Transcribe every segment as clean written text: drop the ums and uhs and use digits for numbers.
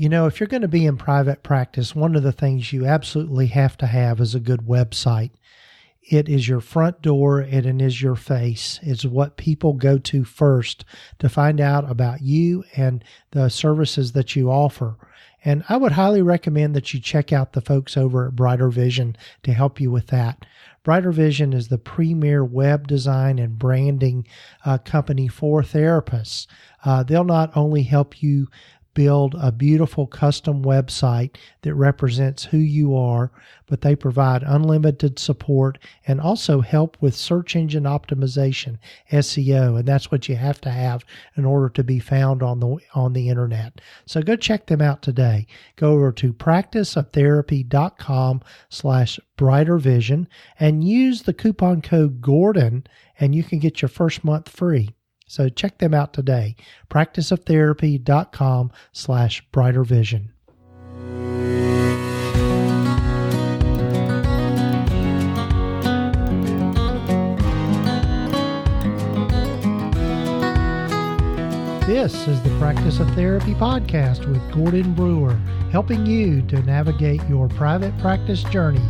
If you're going to be in private practice, one of the things you absolutely have to have is a good website. It is your front door and it is your face. It's what people go to first to find out about you and the services that you offer. And I would highly recommend that you check out the folks over at Brighter Vision to help you with that. Brighter Vision is the premier web design and branding company for therapists. They'll not only help you build a beautiful custom website that represents who you are, but they provide unlimited support and also help with search engine optimization, SEO, and that's what you have to have in order to be found on the internet. So go check them out today. Go over to practiceoftherapy.com/brightervision and use the coupon code Gordon, and you can get your first month free. So check them out today, practiceoftherapy.com/brightervision. This is the Practice of Therapy podcast with Gordon Brewer, helping you to navigate your private practice journey.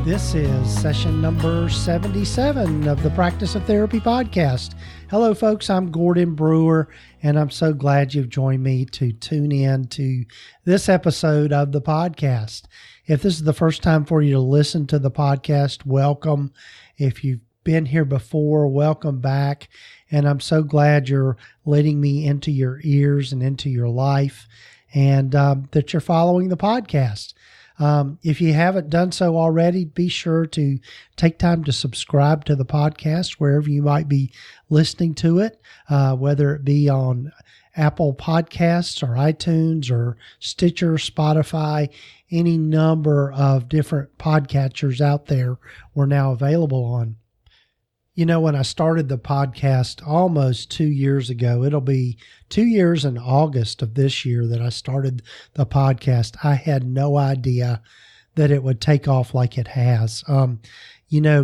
This is session number 77 of the Practice of Therapy podcast. Hello, folks. I'm Gordon Brewer, and I'm so glad you've joined me to tune in to this episode of the podcast. If this is the first time for you to listen to the podcast, welcome. If you've been here before, welcome back. And I'm so glad you're letting me into your ears and into your life, and that you're following the podcast. If you haven't done so already, be sure to take time to subscribe to the podcast wherever you might be listening to it, whether it be on Apple Podcasts or iTunes or Stitcher, Spotify, any number of different podcatchers out there we're now available on. When I started the podcast almost 2 years ago, it'll be 2 years in August of this year that I started the podcast. I had no idea that it would take off like it has.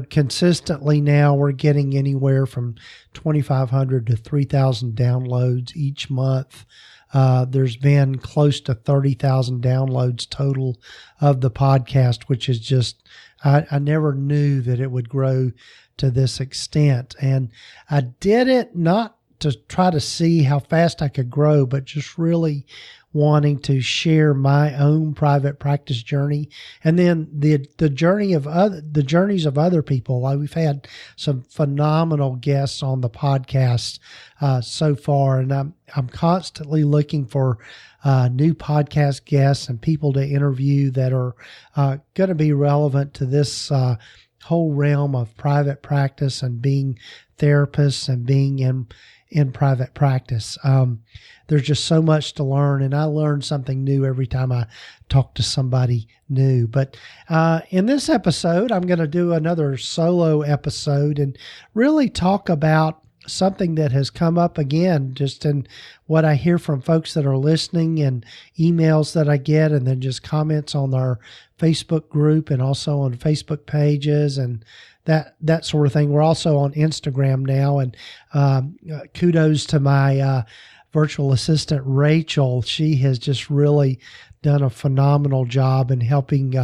Consistently now we're getting anywhere from 2,500 to 3,000 downloads each month. There's been close to 30,000 downloads total of the podcast, which is just, I never knew that it would grow to this extent. And I did it not to try to see how fast I could grow, but just really wanting to share my own private practice journey, and then the journeys of other people. We've had some phenomenal guests on the podcast so far, and I'm constantly looking for new podcast guests and people to interview that are going to be relevant to this whole realm of private practice and being therapists and being in private practice. There's just so much to learn, and I learn something new every time I talk to somebody new. But in this episode, I'm going to do another solo episode and really talk about something that has come up again, just in what I hear from folks that are listening and emails that I get, and then just comments on our Facebook group and also on Facebook pages and that sort of thing. We're also on Instagram now, and kudos to my virtual assistant, Rachel. She has just really done a phenomenal job in helping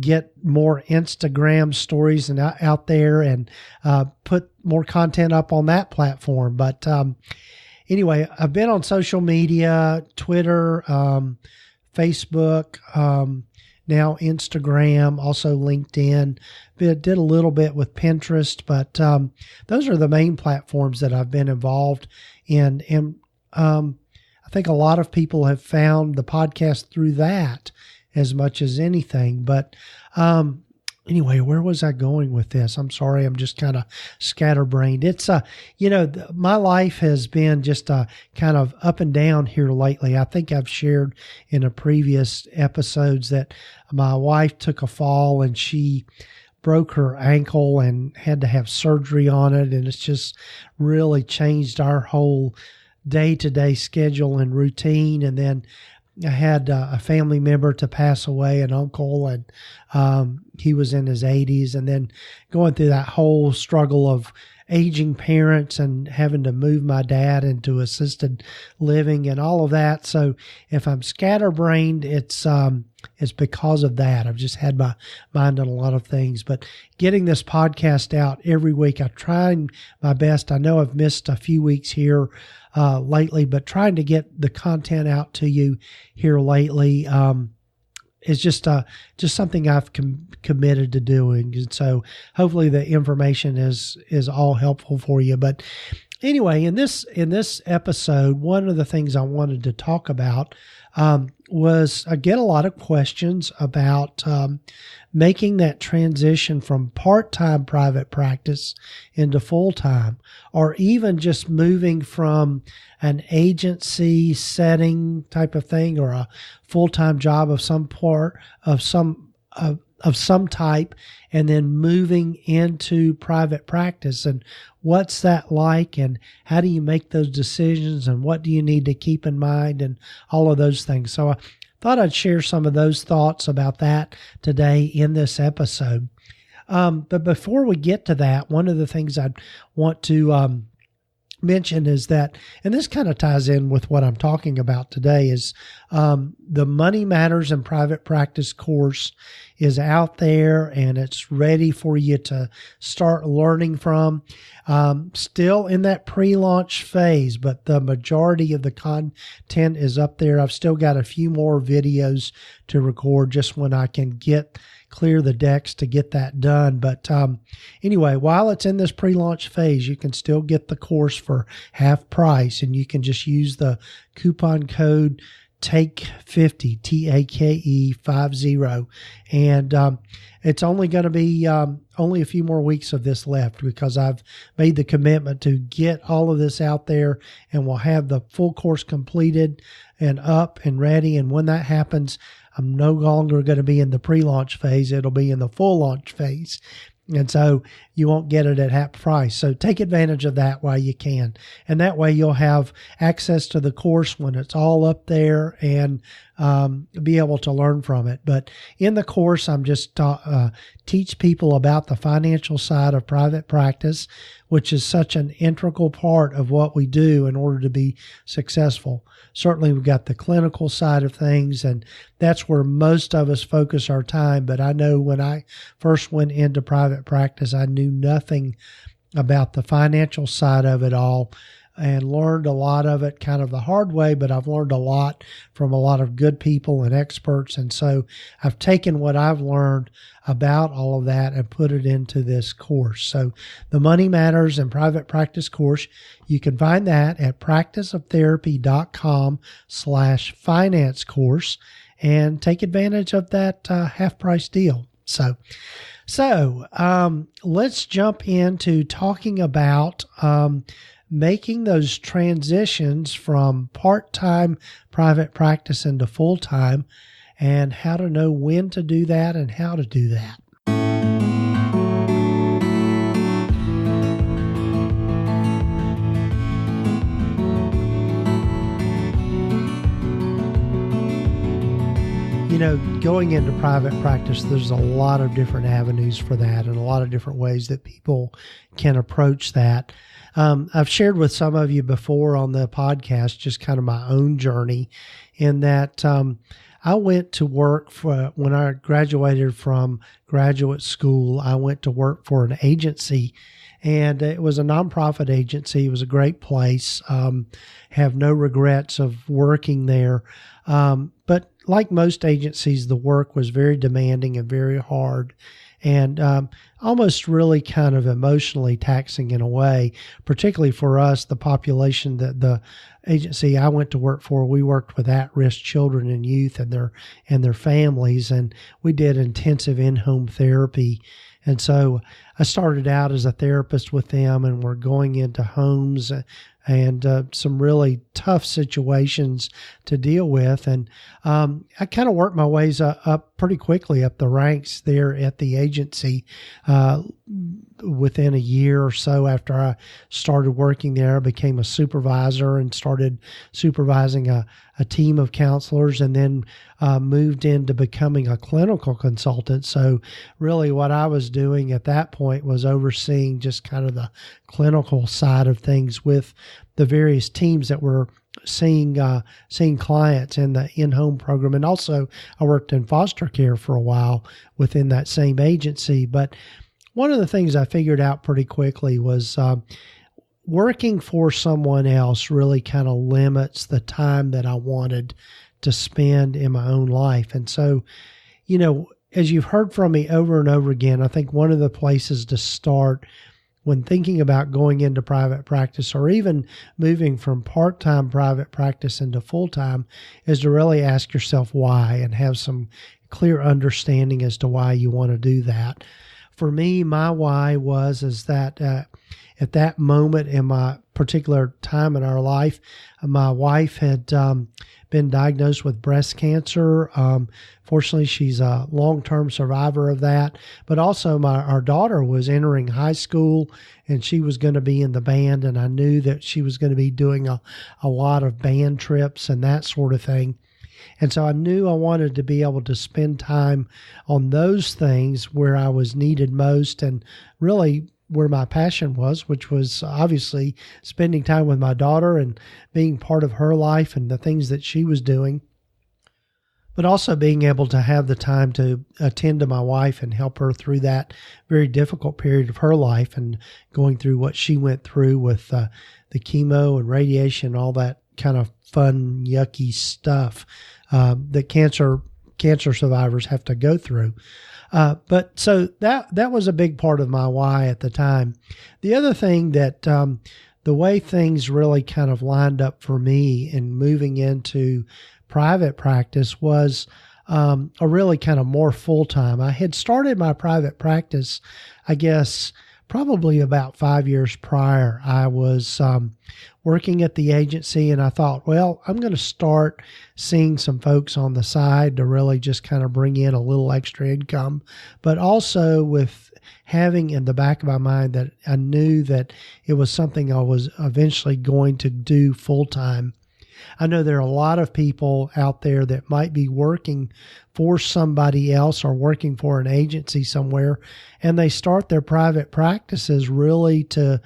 get more Instagram stories and out there and put more content up on that platform. But anyway, I've been on social media, Twitter, Facebook, now Instagram, also LinkedIn. Did a little bit with Pinterest, but those are the main platforms that I've been involved in. And I think a lot of people have found the podcast through that as much as anything. But anyway, where was I going with this? I'm sorry, I'm just kind of scatterbrained. It's, my life has been just kind of up and down here lately. I think I've shared in a previous episodes that my wife took a fall and she broke her ankle and had to have surgery on it. And it's just really changed our whole day-to-day schedule and routine. And then I had a family member to pass away, an uncle, and he was in his 80s, and then going through that whole struggle of aging parents and having to move my dad into assisted living and all of that. So if I'm scatterbrained, it's because of that. I've just had my mind on a lot of things, but getting this podcast out every week, I try my best. I know I've missed a few weeks here lately, but trying to get the content out to you here lately is just something I've committed to doing. And so hopefully the information is all helpful for you. But anyway, in this episode, one of the things I wanted to talk about was I get a lot of questions about making that transition from part-time private practice into full-time, or even just moving from an agency setting type of thing or a full-time job of some type, and then moving into private practice. And what's that like, and how do you make those decisions, and what do you need to keep in mind, and all of those things. So I thought I'd share some of those thoughts about that today in this episode. But before we get to that, one of the things I'd want to mention is that, and this kind of ties in with what I'm talking about today, is the Money Matters in Private Practice course is out there and it's ready for you to start learning from. Still in that pre-launch phase, but the majority of the content is up there. I've still got a few more videos to record just when I can clear the decks to get that done. But anyway, while it's in this pre-launch phase, you can still get the course for half price, and you can just use the coupon code TAKE50, TAKE50. And it's only going to be only a few more weeks of this left, because I've made the commitment to get all of this out there, and we'll have the full course completed and up and ready. And when that happens, I'm no longer going to be in the pre-launch phase. It'll be in the full launch phase. And so you won't get it at half price. So take advantage of that while you can. And that way you'll have access to the course when it's all up there, and be able to learn from it. But in the course, I'm just teach people about the financial side of private practice, which is such an integral part of what we do in order to be successful. Certainly, we've got the clinical side of things, and that's where most of us focus our time. But I know when I first went into private practice, I knew nothing about the financial side of it all, and learned a lot of it kind of the hard way, but I've learned a lot from a lot of good people and experts. And so I've taken what I've learned about all of that and put it into this course. So the Money Matters in Private Practice course, you can find that at practiceoftherapy.com/finance course, and take advantage of that half price deal. So let's jump into talking about making those transitions from part-time private practice into full-time, and how to know when to do that and how to do that. You know, going into private practice, there's a lot of different avenues for that, and a lot of different ways that people can approach that. I've shared with some of you before on the podcast just kind of my own journey, in that I went to work when I graduated from graduate school. I went to work for an agency, and it was a nonprofit agency. It was a great place. Have no regrets of working there. But like most agencies, the work was very demanding and very hard, and almost really kind of emotionally taxing in a way, particularly for us, the population that the agency I went to work for. We worked with at-risk children and youth and their families, and we did intensive in-home therapy. And so I started out as a therapist with them, and we're going into homes and some really tough situations to deal with. And I kind of worked my ways up pretty quickly up the ranks there at the agency. within a year or so after I started working there, I became a supervisor and started supervising a team of counselors, and then moved into becoming a clinical consultant. So really what I was doing at that point was overseeing just kind of the clinical side of things with the various teams that were seeing clients in the in-home program. And also I worked in foster care for a while within that same agency. But one of the things I figured out pretty quickly was working for someone else really kind of limits the time that I wanted to spend in my own life. And so, as you've heard from me over and over again, I think one of the places to start when thinking about going into private practice or even moving from part-time private practice into full-time is to really ask yourself why and have some clear understanding as to why you want to do that. For me, my why is that at that moment in my particular time in our life, my wife had been diagnosed with breast cancer. Fortunately, she's a long-term survivor of that. But also our daughter was entering high school, and she was going to be in the band, and I knew that she was going to be doing a lot of band trips and that sort of thing. And so I knew I wanted to be able to spend time on those things where I was needed most and really where my passion was, which was obviously spending time with my daughter and being part of her life and the things that she was doing, but also being able to have the time to attend to my wife and help her through that very difficult period of her life and going through what she went through with the chemo and radiation, all that kind of fun, yucky stuff that cancer survivors have to go through. But so that was a big part of my why at the time. The other thing that the way things really kind of lined up for me in moving into private practice was a really kind of more full-time. I had started my private practice, I guess, probably about 5 years prior. I was working at the agency, and I thought, well, I'm going to start seeing some folks on the side to really just kind of bring in a little extra income, but also with having in the back of my mind that I knew that it was something I was eventually going to do full-time. I know there are a lot of people out there that might be working for somebody else or working for an agency somewhere, and they start their private practices really to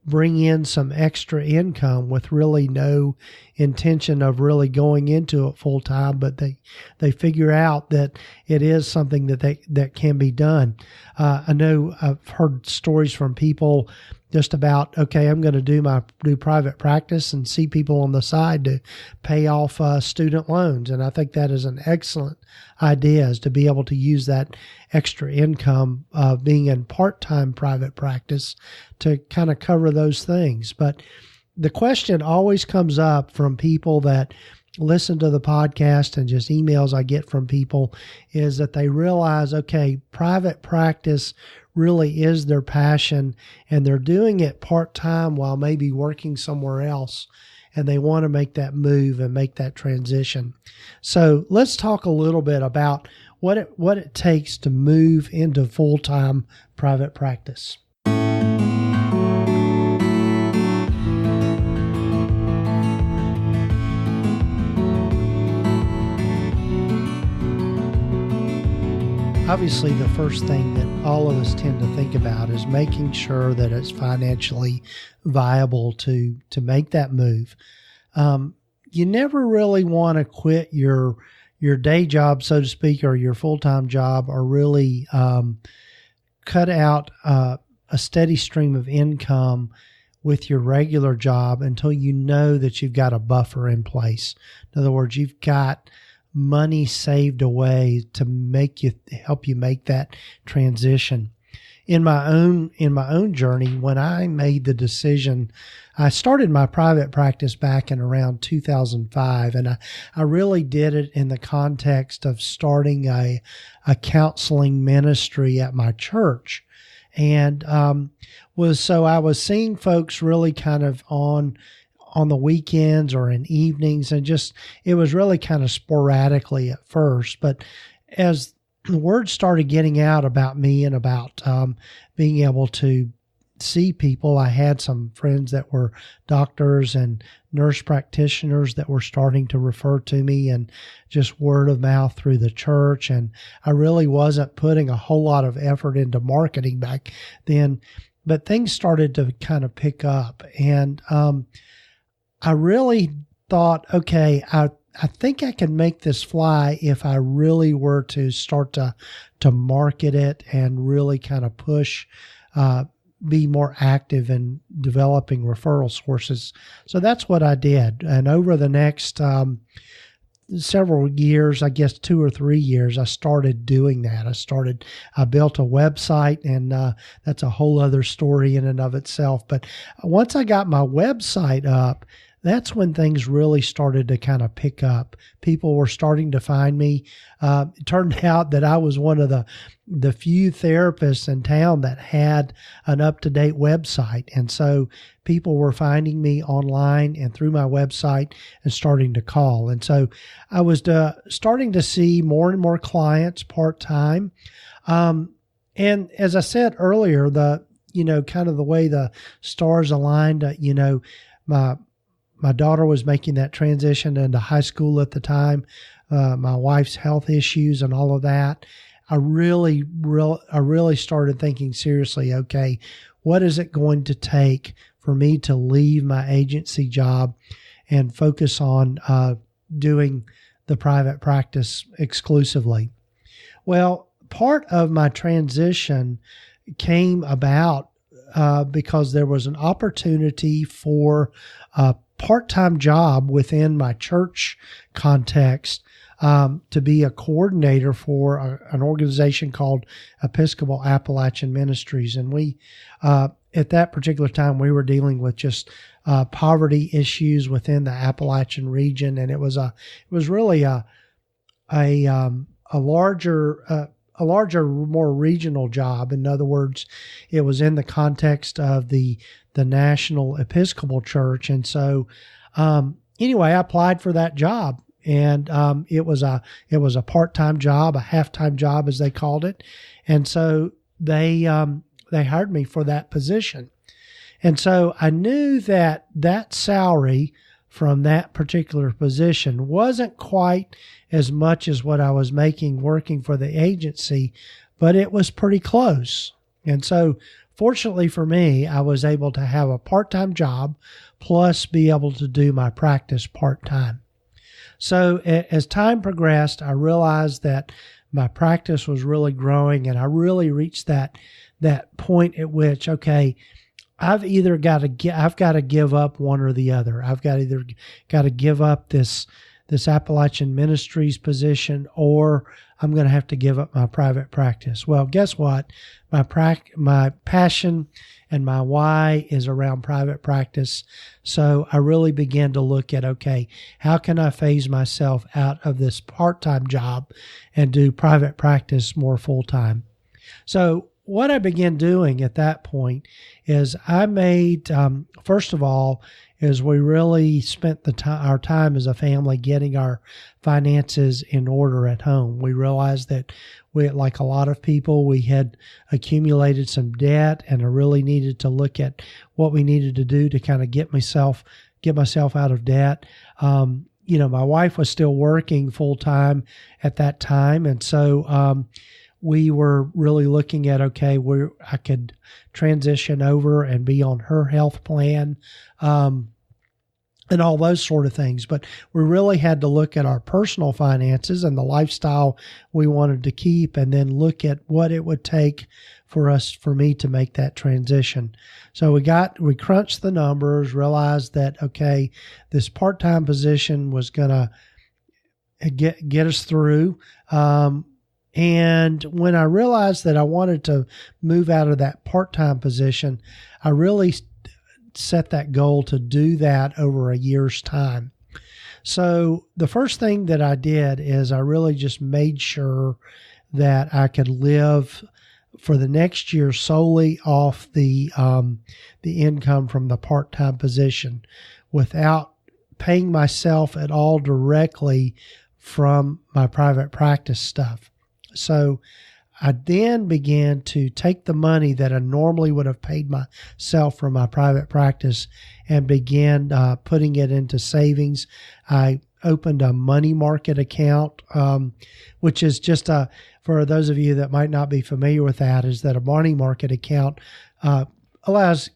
bring in some extra income with really no intention of really going into it full time, but they figure out that it is something that can be done. I know I've heard stories from people just about, okay, I'm going to do private practice and see people on the side to pay off student loans. And I think that is an excellent idea, is to be able to use that extra income of being in part-time private practice to kind of cover those things. But the question always comes up from people that listen to the podcast and just emails I get from people is that they realize, okay, private practice really is their passion, and they're doing it part-time while maybe working somewhere else, and they want to make that move and make that transition. So let's talk a little bit about what it takes to move into full-time private practice. Obviously, the first thing that all of us tend to think about is making sure that it's financially viable to make that move. You never really want to quit your day job, so to speak, or your full-time job, or really cut out a steady stream of income with your regular job until you know that you've got a buffer in place. In other words, you've got money saved away to help you make that transition. In my own journey, when I made the decision, I started my private practice back in around 2005, and I really did it in the context of starting a counseling ministry at my church. And I was seeing folks really kind of on the weekends or in evenings, and just, it was really kind of sporadically at first. But as the word started getting out about me and about being able to see people. I had some friends that were doctors and nurse practitioners that were starting to refer to me, and just word of mouth through the church. And I really wasn't putting a whole lot of effort into marketing back then, but things started to kind of pick up. And I really thought, okay, I think I can make this fly if I really were to start to market it and really kind of push, be more active in developing referral sources. So that's what I did. And over the next several years, I guess 2 or 3 years, I started doing that. I built a website, and that's a whole other story in and of itself. But once I got my website up, that's when things really started to kind of pick up. People were starting to find me. It turned out that I was one of the few therapists in town that had an up-to-date website. And so people were finding me online and through my website and starting to call. And so I was starting to see more and more clients part-time. And as I said earlier, kind of the way the stars aligned, my daughter was making that transition into high school at the time. My wife's health issues and all of that. I really started thinking seriously, okay, what is it going to take for me to leave my agency job and focus on doing the private practice exclusively? Well, part of my transition came about because there was an opportunity for a part-time job within my church context to be a coordinator for an organization called Episcopal Appalachian Ministries. And we, at that particular time, we were dealing with just poverty issues within the Appalachian region. And it was really a larger, more regional job. In other words, it was in the context of the National Episcopal Church. And so, anyway, I applied for that job, and it was a part-time job, a half-time job as they called it. And so they hired me for that position. And so I knew that salary from that particular position wasn't quite as much as what I was making working for the agency, but it was pretty close. And so fortunately for me, I was able to have a part-time job plus be able to do my practice part-time. So as time progressed, I realized that my practice was really growing, and I really reached that point at which, okay, I've got to give up one or the other. I've got to give up this Appalachian Ministries position, or I'm going to have to give up my private practice. Well, guess what? My passion and my why is around private practice. So I really began to look at, okay, how can I phase myself out of this part-time job and do private practice more full-time? So what I began doing at that point is I made, first of all, is we really spent our time as a family getting our finances in order at home. We realized that we, like a lot of people, we had accumulated some debt, and I really needed to look at what we needed to do to kind of get myself out of debt. My wife was still working full time at that time, and so we were really looking at, okay, where I could transition over and be on her health plan, and all those sort of things. But we really had to look at our personal finances and the lifestyle we wanted to keep, and then look at what it would take for me to make that transition. So we crunched the numbers, realized that, okay, this part-time position was going to get us through. And when I realized that I wanted to move out of that part-time position, I really set that goal to do that over a year's time. So the first thing that I did is I really just made sure that I could live for the next year solely off the income from the part-time position without paying myself at all directly from my private practice stuff. So I then began to take the money that I normally would have paid myself from my private practice and began putting it into savings. I opened a money market account, which is just for those of you that might not be familiar with that, is that a money market account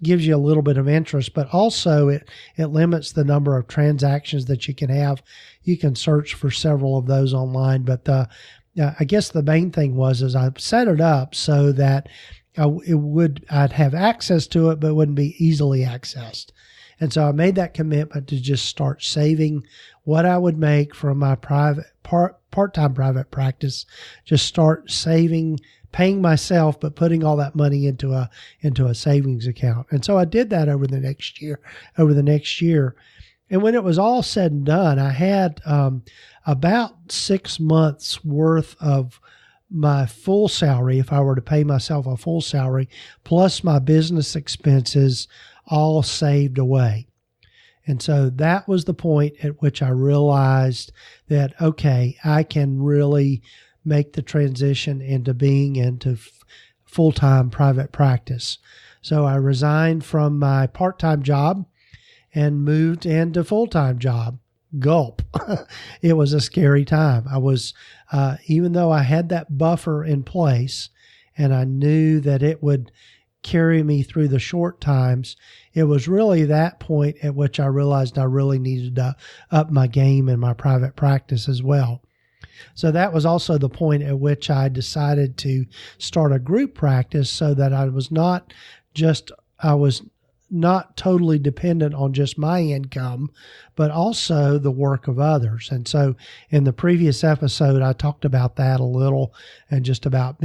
gives you a little bit of interest, but also it limits the number of transactions that you can have. You can search for several of those online, but I guess the main thing is I set it up so that I'd have access to it, but it wouldn't be easily accessed. And so I made that commitment to just start saving what I would make from my part-time private practice, just start saving, paying myself, but putting all that money into a savings account. And so I did that over the next year. And when it was all said and done, I had about 6 months worth of my full salary, if I were to pay myself a full salary, plus my business expenses all saved away. And so that was the point at which I realized that, okay, I can really make the transition into being into full-time private practice. So I resigned from my part-time job and moved into full-time job. Gulp. It was a scary time. I was, even though I had that buffer in place and I knew that it would carry me through the short times, it was really that point at which I realized I really needed to up my game in my private practice as well. So that was also the point at which I decided to start a group practice so that I was not totally dependent on just my income, but also the work of others. And so in the previous episode, I talked about that a little and just about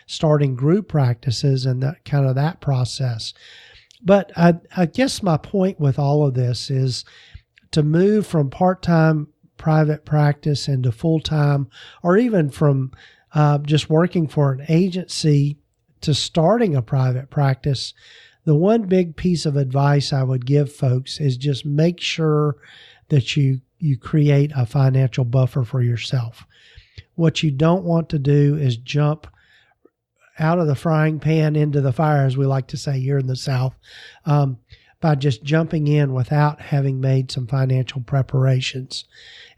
starting group practices and that process. But I guess my point with all of this is to move from part-time private practice into full-time, or even from just working for an agency to starting a private practice. The one big piece of advice I would give folks is just make sure that you create a financial buffer for yourself. What you don't want to do is jump out of the frying pan into the fire, as we like to say here in the South, by just jumping in without having made some financial preparations.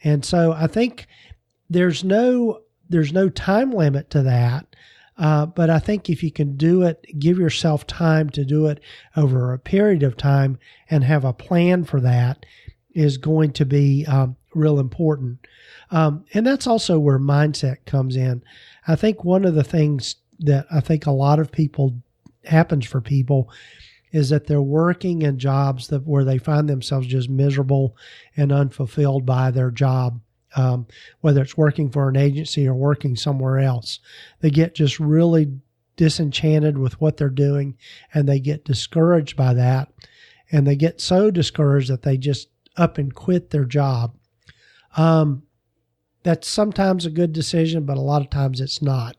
And so I think there's no time limit to that. But I think if you can do it, give yourself time to do it over a period of time and have a plan for that is going to be real important. And that's also where mindset comes in. I think one of the things that I think a lot of happens for people is that they're working in jobs where they find themselves just miserable and unfulfilled by their job. Whether it's working for an agency or working somewhere else, they get just really disenchanted with what they're doing and they get discouraged by that. And they get so discouraged that they just up and quit their job. That's sometimes a good decision, but a lot of times it's not.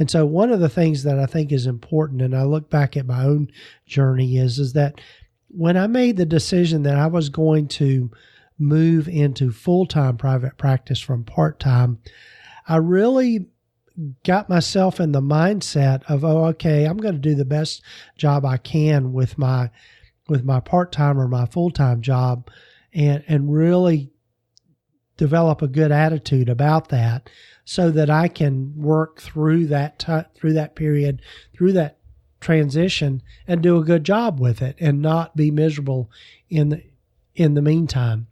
And so one of the things that I think is important, and I look back at my own journey, is that when I made the decision that I was going to move into full-time private practice from part-time, I really got myself in the mindset of, okay, I'm going to do the best job I can with my part-time or my full-time job, and really develop a good attitude about that so that I can work through that period, through that transition, and do a good job with it and not be miserable in the meantime.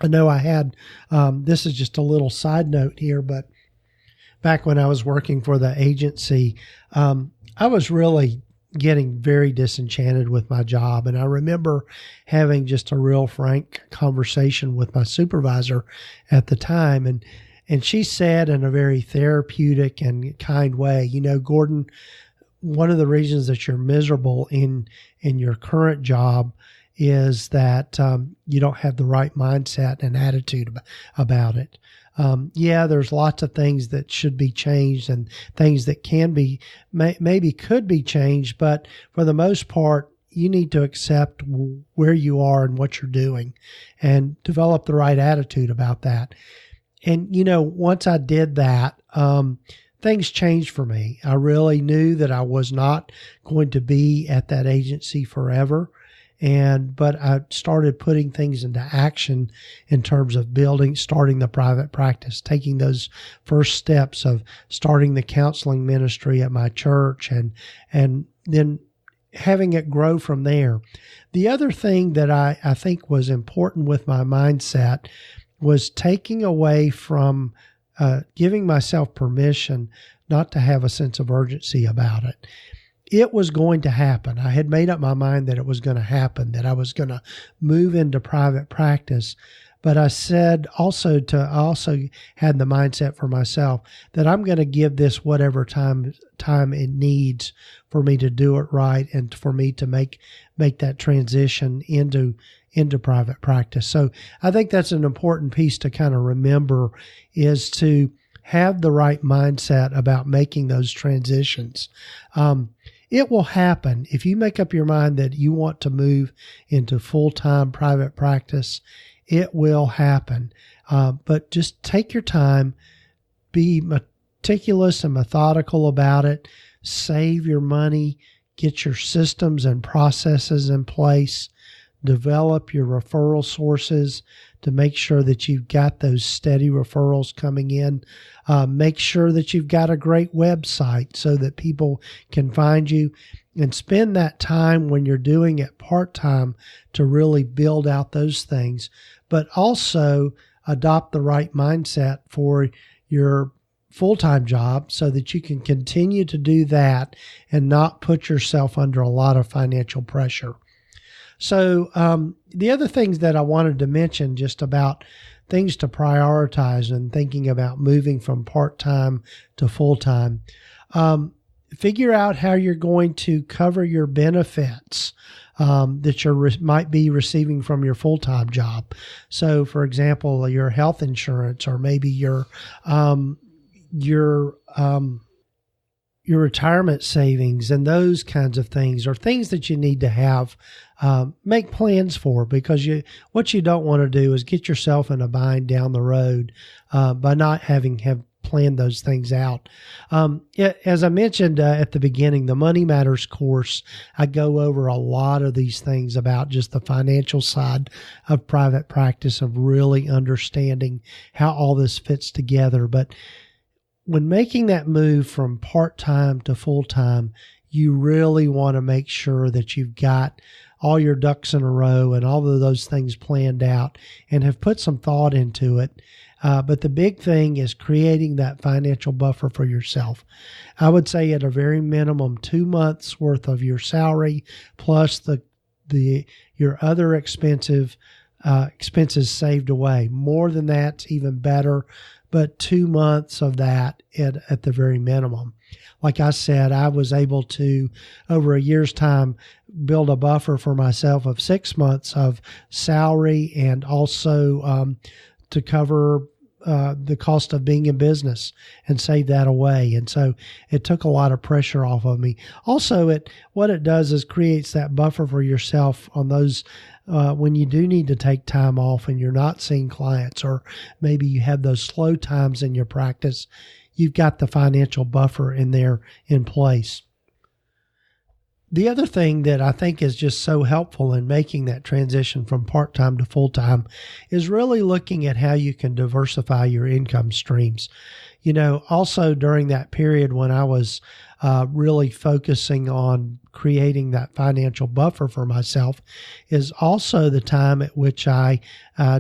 I know I had, this is just a little side note here, but back when I was working for the agency, I was really getting very disenchanted with my job. And I remember having just a real frank conversation with my supervisor at the time. And she said in a very therapeutic and kind way, Gordon, one of the reasons that you're miserable in your current job is that you don't have the right mindset and attitude about it. There's lots of things that should be changed and things that maybe could be changed, but for the most part, you need to accept where you are and what you're doing and develop the right attitude about that. And, once I did that, things changed for me. I really knew that I was not going to be at that agency forever. But I started putting things into action in terms of starting the private practice, taking those first steps of starting the counseling ministry at my church and then having it grow from there. The other thing that I think was important with my mindset was taking away from giving myself permission not to have a sense of urgency about it. It was going to happen. I had made up my mind that it was going to happen, that I was going to move into private practice. But I said I also had the mindset for myself that I'm going to give this whatever time it needs for me to do it right and for me to make that transition into private practice. So I think that's an important piece to kind of remember, is to have the right mindset about making those transitions. It will happen. If you make up your mind that you want to move into full-time private practice, it will happen. But just take your time, be meticulous and methodical about it, save your money, get your systems and processes in place, develop your referral sources to make sure that you've got those steady referrals coming in. Make sure that you've got a great website so that people can find you, and spend that time when you're doing it part-time to really build out those things, but also adopt the right mindset for your full-time job so that you can continue to do that and not put yourself under a lot of financial pressure. So the other things that I wanted to mention just about things to prioritize and thinking about moving from part-time to full-time, figure out how you're going to cover your benefits that you might be receiving from your full-time job. So, for example, your health insurance, or maybe your retirement savings and those kinds of things, are things that you need to have, make plans for, because what you don't want to do is get yourself in a bind down the road by not having planned those things out. As I mentioned at the beginning, the Money Matters course, I go over a lot of these things about just the financial side of private practice, of really understanding how all this fits together. But when making that move from part-time to full-time, you really want to make sure that you've got all your ducks in a row and all of those things planned out and have put some thought into it. But the big thing is creating that financial buffer for yourself. I would say at a very minimum 2 months worth of your salary plus your other expenses saved away. More than that's even better, but 2 months of that at the very minimum. Like I said, I was able to, over a year's time, build a buffer for myself of 6 months of salary, and also to cover the cost of being in business and save that away. And so it took a lot of pressure off of me. Also, what it does is creates that buffer for yourself on those when you do need to take time off and you're not seeing clients, or maybe you have those slow times in your practice. You've got the financial buffer in there in place. The other thing that I think is just so helpful in making that transition from part-time to full-time is really looking at how you can diversify your income streams. Also during that period when I was really focusing on creating that financial buffer for myself is also the time at which I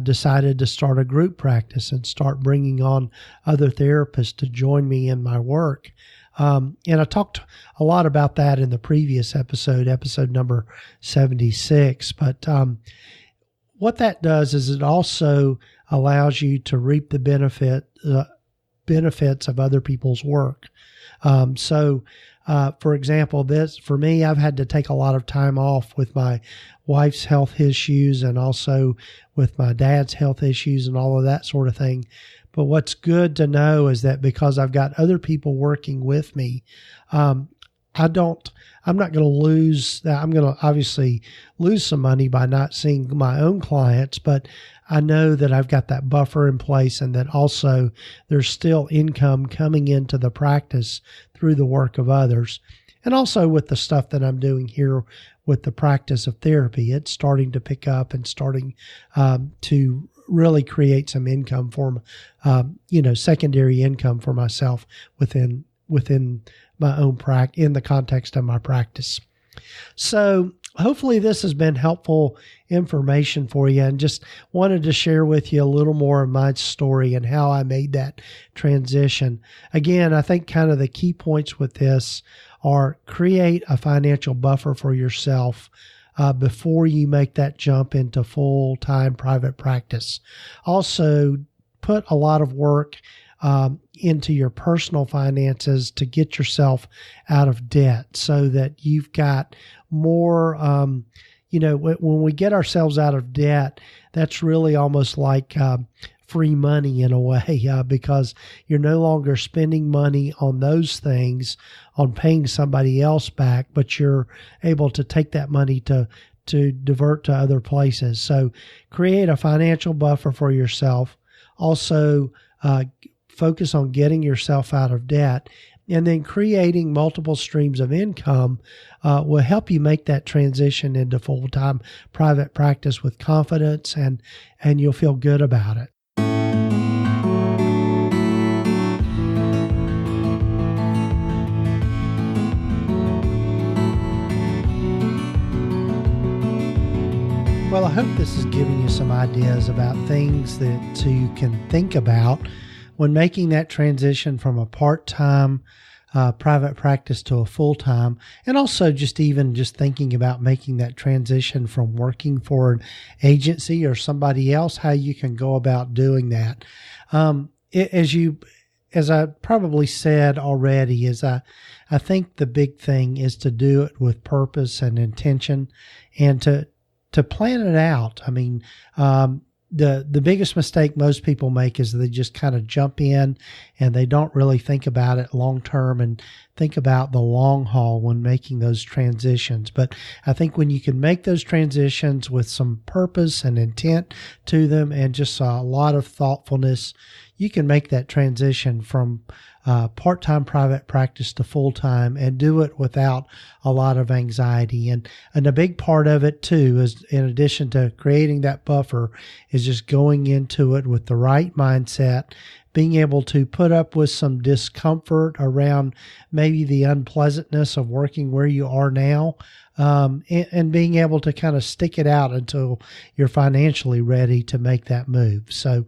decided to start a group practice and start bringing on other therapists to join me in my work. And I talked a lot about that in the previous episode number 76. But what that does is it also allows you to reap the benefits of other people's work. For example, for me, I've had to take a lot of time off with my wife's health issues and also with my dad's health issues and all of that sort of thing. But what's good to know is that because I've got other people working with me, I I'm not going to lose that. I'm going to obviously lose some money by not seeing my own clients, but I know that I've got that buffer in place, and that also there's still income coming into the practice through the work of others. And also with the stuff that I'm doing here with the practice of therapy, it's starting to pick up and starting to really create some income for, secondary income for myself within my own practice, in the context of my practice. So hopefully this has been helpful information for you, and just wanted to share with you a little more of my story and how I made that transition. Again, I think kind of the key points with this are create a financial buffer for yourself before you make that jump into full-time private practice. Also, put a lot of work into your personal finances to get yourself out of debt, so that you've got more, when we get ourselves out of debt, that's really almost like free money in a way, because you're no longer spending money on those things, on paying somebody else back, but you're able to take that money to divert to other places. So create a financial buffer for yourself. Also, focus on getting yourself out of debt, and then creating multiple streams of income will help you make that transition into full-time private practice with confidence, and you'll feel good about it. Well, I hope this has given you some ideas about things that you can think about when making that transition from a part-time private practice to a full-time, and also just thinking about making that transition from working for an agency or somebody else, how you can go about doing that. As I probably said already, I think the big thing is to do it with purpose and intention, and to plan it out. I mean, the biggest mistake most people make is they just kind of jump in and they don't really think about it long term and think about the long haul when making those transitions. But I think when you can make those transitions with some purpose and intent to them, and just a lot of thoughtfulness, you can make that transition from part-time private practice to full-time, and do it without a lot of anxiety. And a big part of it too is, in addition to creating that buffer, is just going into it with the right mindset, being able to put up with some discomfort around maybe the unpleasantness of working where you are now, and being able to kind of stick it out until you're financially ready to make that move. So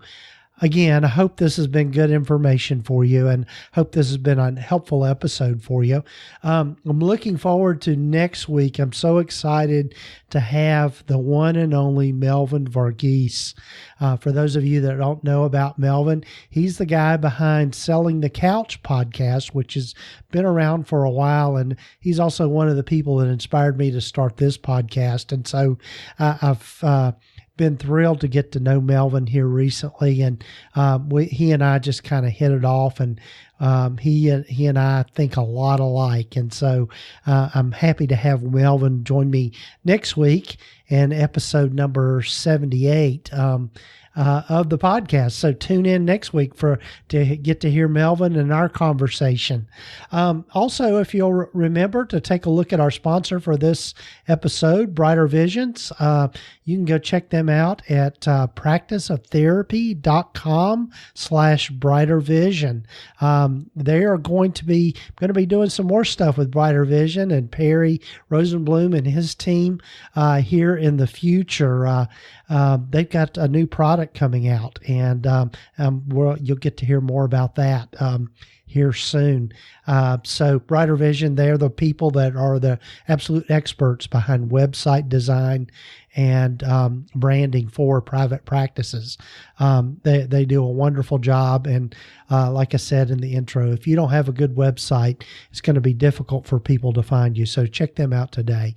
again, I hope this has been good information for you, and hope this has been a helpful episode for you. I'm looking forward to next week. I'm so excited to have the one and only Melvin Varghese. For those of you that don't know about Melvin, he's the guy behind Selling the Couch podcast, which has been around for a while, and he's also one of the people that inspired me to start this podcast. And so I've been thrilled to get to know Melvin here recently, and he and I just kind of hit it off, and he and I think a lot alike, and so I'm happy to have Melvin join me next week in episode number 78 of the podcast. So tune in next week to get to hear Melvin and our conversation. Also, if you'll remember to take a look at our sponsor for this episode, Brighter Visions, you can go check them out at practiceoftherapy.com/brightervision. They are going to be doing some more stuff with Brighter Vision and Perry Rosenblum and his team here in the future. They've got a new product coming out, and you'll get to hear more about that here soon. So Brighter Vision, they're the people that are the absolute experts behind website design and branding for private practices. They do a wonderful job. And like I said in the intro, if you don't have a good website, it's going to be difficult for people to find you. So check them out today.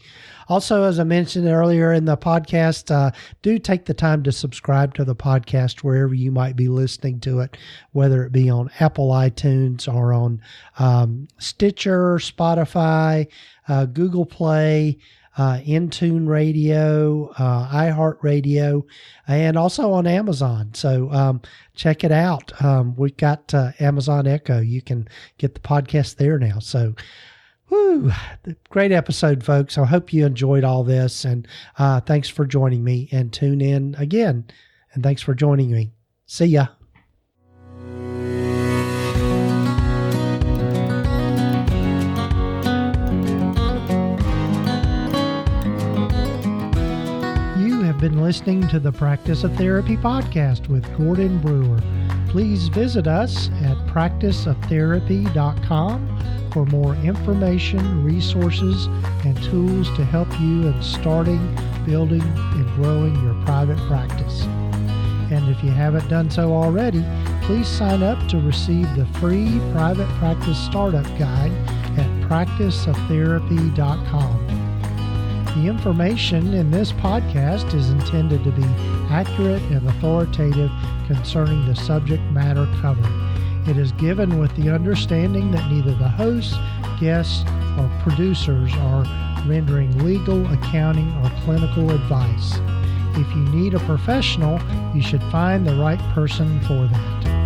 Also, as I mentioned earlier in the podcast, do take the time to subscribe to the podcast wherever you might be listening to it, whether it be on Apple iTunes or on Stitcher, Spotify, Google Play, Intune Radio, iHeartRadio, and also on Amazon. So check it out. We've got Amazon Echo. You can get the podcast there now. So great episode, folks. I hope you enjoyed all this, and thanks for joining me, and tune in again. And thanks for joining me. See ya. Been listening to the Practice of Therapy podcast with Gordon Brewer. Please visit us at practiceoftherapy.com for more information, resources, and tools to help you in starting, building, and growing your private practice. And if you haven't done so already, please sign up to receive the free private practice startup guide at practiceoftherapy.com. The information in this podcast is intended to be accurate and authoritative concerning the subject matter covered. It is given with the understanding that neither the hosts, guests, or producers are rendering legal, accounting, or clinical advice. If you need a professional, you should find the right person for that.